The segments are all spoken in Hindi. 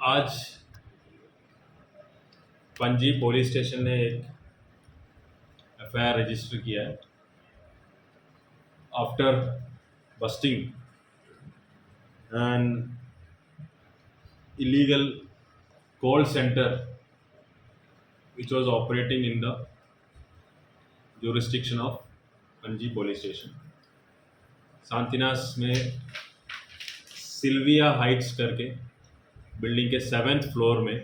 आज पणजी पुलिस स्टेशन ने एक एफआईआर रजिस्टर किया है after busting an illegal call center which was operating in the jurisdiction of Panaji police station. सांतिनास में सिल्विया हाइट्स करके बिल्डिंग के 7th फ्लोर में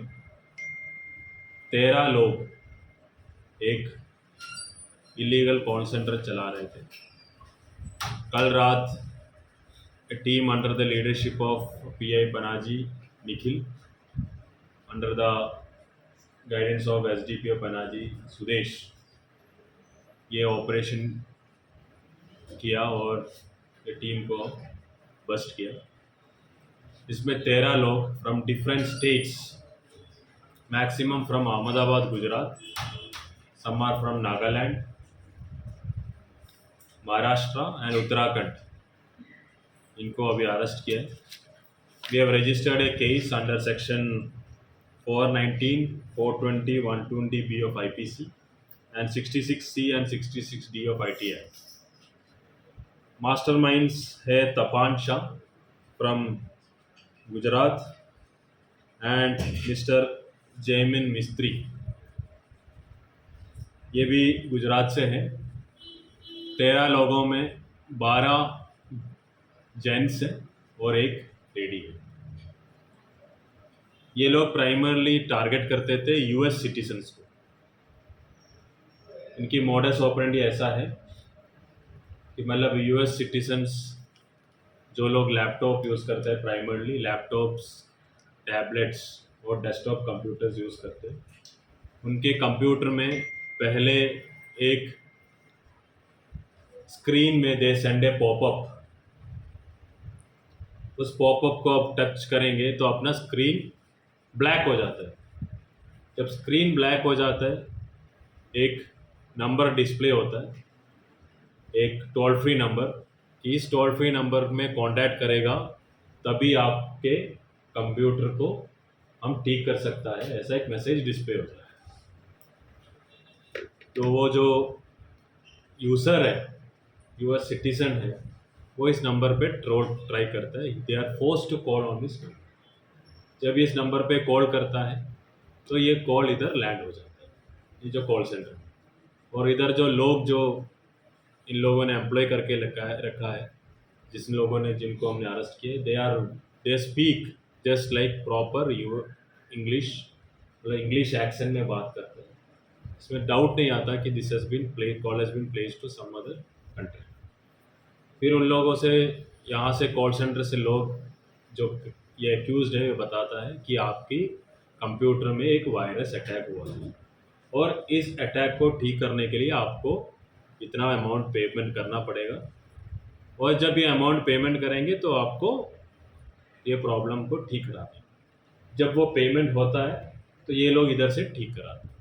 13 लोग एक इलीगल कॉल सेंटर चला रहे थे। कल रात a team under the leadership of PI Panaji Nikhil, under the guidance of SDPO Panaji Sudesh, ये ऑपरेशन किया और ये टीम को बस्ट किया। इसमें 13 लोग from different states, maximum from Ahmedabad Gujarat, some are from Nagaland, Maharashtra and Uttarakhand, इनको अभी अरेस्ट किया है। We have registered a case under section 419, 420, 120B of IPC and 66C and 66D of ITI. Masterminds है तपान Shah from Gujarat and Mr. Jaimin मिस्त्री, ये भी गुजरात से हैं। 13 लोगों में 12 जेंट्स हैं और एक लेडी है। ये लोग प्राइमरली टारगेट करते थे यूएस सिटीजन्स को। इनकी मॉडस ऑपरेंडी ऐसा है कि मतलब यूएस सिटीजन्स जो लोग लैपटॉप यूज़ करते हैं, प्राइमरली लैपटॉप्स, टैबलेट्स और डेस्कटॉप कंप्यूटर्स यूज़ करते हैं, उनके कंप्यूटर में पहले एक स्क्रीन में दे सेंड ए पॉपअप। उस पॉपअप को आप टच करेंगे तो अपना स्क्रीन ब्लैक हो जाता है। जब स्क्रीन ब्लैक हो जाता है, एक नंबर डिस्प्ले होता है, एक टोल फ्री नंबर, कि इस टोल फ्री नंबर में कांटेक्ट करेगा तभी आपके कंप्यूटर को हम ठीक कर सकता है, ऐसा एक मैसेज डिस्प्ले होता है। तो वो जो यूज़र है, यूएस सिटीजन है, वो इस नंबर पे ट्राई करता है। They are forced to call on this number. जब इस नंबर पे कॉल करता है तो ये कॉल इधर लैंड हो जाता है, ये जो कॉल सेंटर, और इधर जो लोग जो इन लोगों ने एम्प्लॉय करके रखा है जिन लोगों ने, जिनको हमने अरेस्ट किए, they speak just like proper English, मतलब इंग्लिश एक्सेंट में बात करते हैं। इसमें डाउट नहीं आता कि this has been call has been placed to some other country. फिर उन लोगों से, यहाँ से कॉल सेंटर से लोग जो ये एक्यूज्ड है, बताता है कि आपकी कंप्यूटर में एक वायरस अटैक हुआ है और इस अटैक को ठीक करने के लिए आपको इतना अमाउंट पेमेंट करना पड़ेगा, और जब ये अमाउंट पेमेंट करेंगे तो आपको ये प्रॉब्लम को ठीक करा देंगे। जब वो पेमेंट होता है तो ये लोग इधर से ठीक कराते हैं।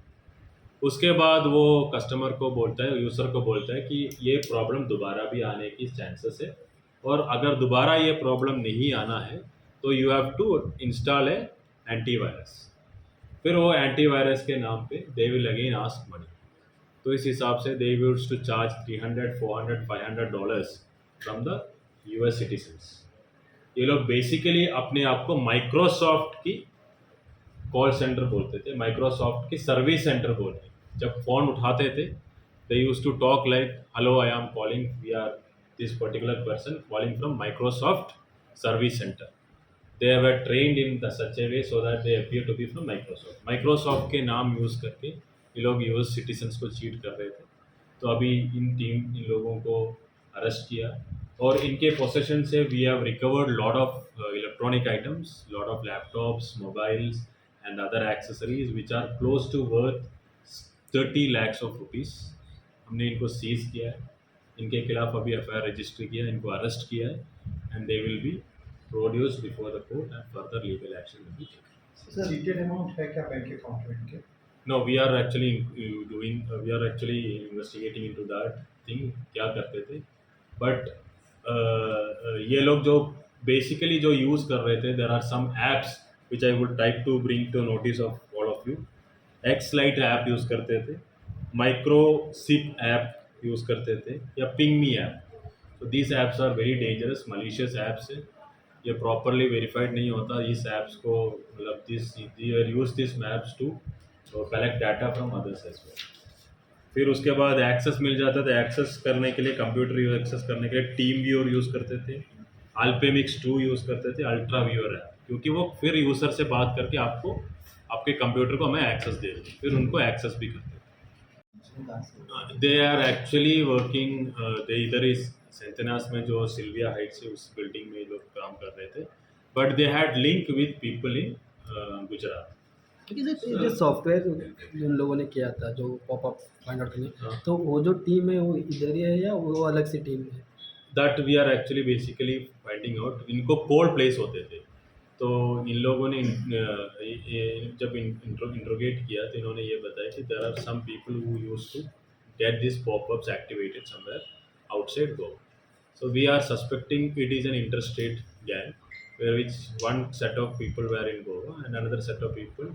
उसके बाद वो कस्टमर को बोलता है, यूज़र को बोलता है कि ये प्रॉब्लम दोबारा भी आने की चांसेस है, और अगर दोबारा ये प्रॉब्लम नहीं आना है तो you have to install a antivirus. फिर वो एंटीवायरस के नाम पे they will again ask money. तो इस हिसाब से they will to charge $300, $400, $500 from the US citizens. ये लोग बेसिकली अपने आप को माइक्रोसॉफ्ट की कॉल सेंटर बोलते थे, माइक्रोसॉफ्ट की सर्विस सेंटर बोलते। जब फ़ोन उठाते थे, they used to talk like, hello I am calling, we are this particular person calling from Microsoft service centre. They were trained in the such a way so that they appear to be from Microsoft. Microsoft के नाम यूज़ करके ये लोग यूएस सिटीजन्स को चीट कर रहे थे। तो अभी इन लोगों को अरेस्ट किया, और इनके पोसेशन से we have recovered lot of electronic items, lot of laptops, mobiles and other accessories which are close to worth 30 lakhs of rupees। हमने इनको सीज किया है, इनके खिलाफ अभी एफआईआर रजिस्टर किया है, इनको अरेस्ट किया है, and they will be produced before the court and further legal action will be taken. Sir cheated amount है क्या बैंक अकाउंट में इनके? No, we are actually investigating into that thing, क्या करते थे। बट ये लोग जो बेसिकली जो यूज़ कर रहे थे, there are some apps which I would like to bring to notice of all of you. Xlite app use करते थे, माइक्रोसिप ऐप यूज़ करते थे, या पिंगमी ऐप. तो these apps are very dangerous, malicious apps है. ये प्रॉपरली वेरीफाइड नहीं होता इस ऐप्स को, मतलब this use this maps to collect data from others as well. फिर उसके बाद एक्सेस मिल जाता था. एक्सेस करने के लिए, कंप्यूटर एक्सेस करने के लिए टीम व्यूअर यूज़ करते थे, अल्पेमिक्स 2 यूज़ करते थे, अल्ट्रा व्यूअर है, क्योंकि वो फिर यूज़र से बात करके आपको, आपके कंप्यूटर को हमें एक्सेस दे देते, फिर उनको एक्सेस भी करते थे. दे आर एक्चुअली वर्किंग, दे इधर इस सेंटेनास में जो सिल्विया हाइट से उस बिल्डिंग में लोग काम कर रहे थे, but they had link with people in Gujarat. क्योंकि जो सॉफ्टवेयर जिन लोगों ने किया था, जो पॉपअप फाइंड आउट करने, हाँ. तो वो जो टीम है वो इधर ही है या वो अलग से टीम है? That we are actually basically finding out. इनको कोल्ड प्लेस होते थे, तो इन लोगों ने जब इंट्रोगेट किया तो इन्होंने ये बताया कि there are some people who use to get this popups activated somewhere outside Goa. So we are suspecting it is an interstate gang, where which one set of people were in Goa and another set of people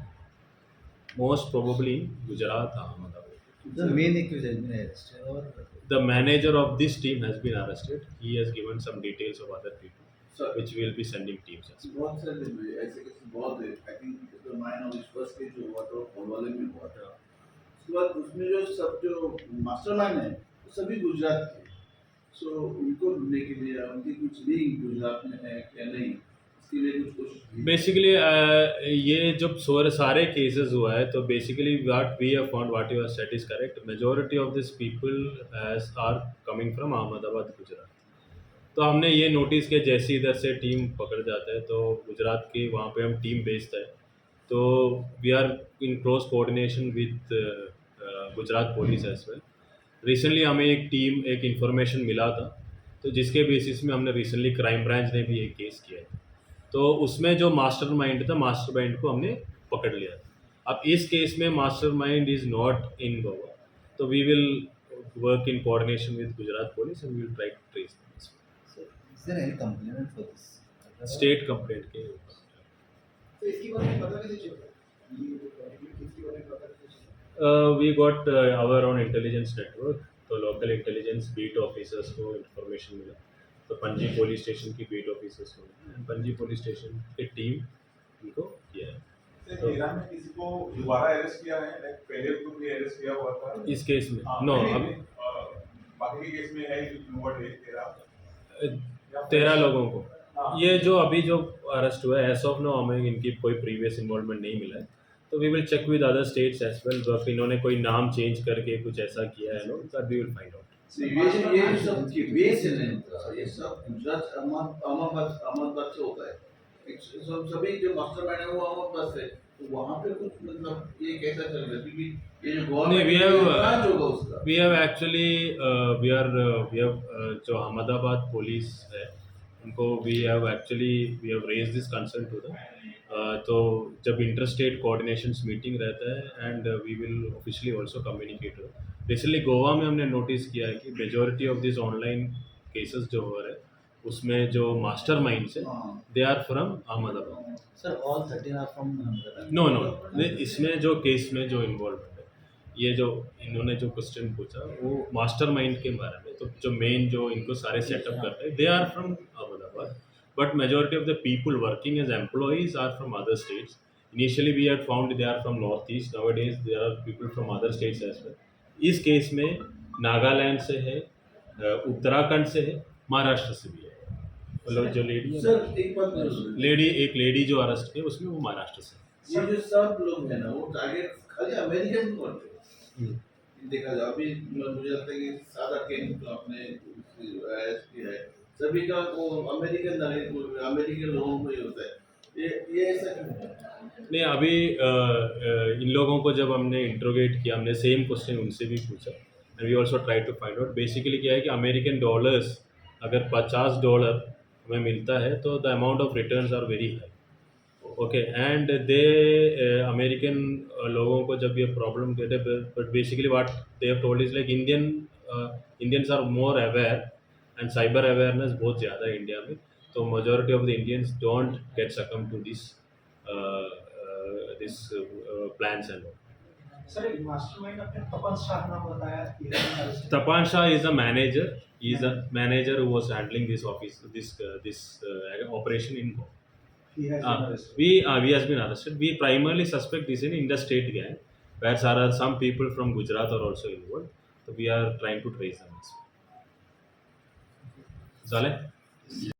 most probably in Gujarat, Ahmedabad. The main accused has been arrested or The manager of this team has been arrested. He has given some details of other people, sir which we will be sending teams as well. बहुत सारे ऐसे केस बहुत है. I think the mine of this first case जो हुआ था वो वाले में हुआ था. उसके बाद उसमें जो सब जो मास्टरमाइंड है वो सभी गुजरात के. सो उनको ढूंढने के लिए उनकी कुछ लिंक गुजरात में है क्या नहीं, इसके लिए कुछ कोशिश की. बेसिकली ये जब सारे केसेस हुआ है, तो basically what we have found, what you have said is correct. Majority of this people are coming from Ahmedabad, Gujarat. तो हमने ये नोटिस किया, जैसे इधर से टीम पकड़ जाता है तो गुजरात के वहाँ पे हम टीम भेजता है. तो we are in close coordination with Gujarat police as well. Recently हमें एक इन्फॉर्मेशन मिला था, तो जिसके बेसिस में हमने रिसेंटली क्राइम ब्रांच ने भी एक केस किया है. तो उसमें जो मास्टरमाइंड था, मास्टरमाइंड को हमने पकड़ लिया था. अब इस केस में mastermind is not in Goa, तो we will work in coordination with Gujarat police and we will try to trace so is there any complaint for this? State complaint के. तो इसके बारे में पता कैसे चला? ये इसके बारे में पता कैसे चला? We got our own intelligence network. तो लोकल इंटेलिजेंस बीट ऑफिसर्स को इन्फॉर्मेशन मिला, तो पंजी पुलिस स्टेशन की बीट ऑफिसर्स को मिला, पंजी पुलिस स्टेशन की टीम इनको किया है. सर, ईरान में किसी को दोबारा अरेस्ट किया है? लाइक पहले को भी अरेस्ट किया हुआ था इस केस में. हाँ, नो, नहीं, अब नहीं, बाकी के केस में है जो हुआ है 13 लोगों को. हाँ. ये जो अभी जो अरेस्ट हुआ है, एज ऑफ नो हमें इनकी कोई प्रीवियस इन्वॉल्वमेंट नहीं मिला है. तो we will check with other states as well. But इन्होंने कोई नाम चेंज करके कुछ ऐसा किया है, no, that we will find out. ये सब की बेस है नहीं, ये सब गुजरात अहमदाबाद से होता है. सभी जो मास्टरमाइंड है वो अहमदाबाद से. तो वहाँ पे कुछ मतलब ये कैसा चल रहा है, क्योंकि ये जो नहीं, we गवर्नमेंट have- ब्रांच होगा उसका. We have actually we have जो अहमदाबाद पुलिस है, उनको we have raise this concern to the. तो जब इंटर स्टेट कोऑर्डिनेशंस मीटिंग रहता है, and we will officially also communicate. Basically Goa में हमने नोटिस किया है कि majority of this online cases जो हो रहे हैं, उसमें जो मास्टर माइंड्स है, हाँ. They are from Ahmedabad. Sir, all 13 are from Ahmedabad. नो, इसमें जो केस में जो इन्वॉल्व है, ये जो इन्होंने जो क्वेश्चन पूछा वो मास्टरमाइंड के बारे में. तो जो मेन जो इनको सारे सेटअप करते हैं, they are from Ahmedabad, but majority of the people working as employees are from other states. Initially we had found they are from north east. Nowadays there are people from other states as well. इस केस में नागालैंड से है, उत्तराखंड से है, महाराष्ट्र से भी है. मतलब जो लेडी है, सर एक बात पूछो. एक लेडी जो अरेस्ट की उसमें वो महाराष्ट्र से. ये जो सब लोग हैं ना, वो टारगेट खाली अमेरिकन को करते हैं. देखा जाए अभी मुझे लगता है कि सादा केन तो आपने एसपी है, सभी का वो अमेरिकन लोगों को ही होता है. ये ऐसा क्यों है? नहीं, अभी इन लोगों को जब हमने इंट्रोगेट किया, हमने सेम क्वेश्चन उनसे भी पूछा, and we also try to find out. Basically क्या है कि अमेरिकन डॉलर्स अगर $50 हमें मिलता है, तो the amount of returns are very high. Okay, and they American लोगों को जब ये प्रॉब्लम कहते, but basically what they have told is like Indians are more aware, and cyber awareness बहुत ज़्यादा है इंडिया में. तो majority of the Indians don't get scam to this this plans and all. Sir एक मास्टरमाइंड आपने तपन शाह नाम बताया ये arrested. Tapan Shah is a manager. He is a manager who was handling this office, this operation in. He has been arrested. We has been arrested. We primarily suspect this in interstate gang, where some people from Gujarat are also involved. So we are trying to trace them. Zale?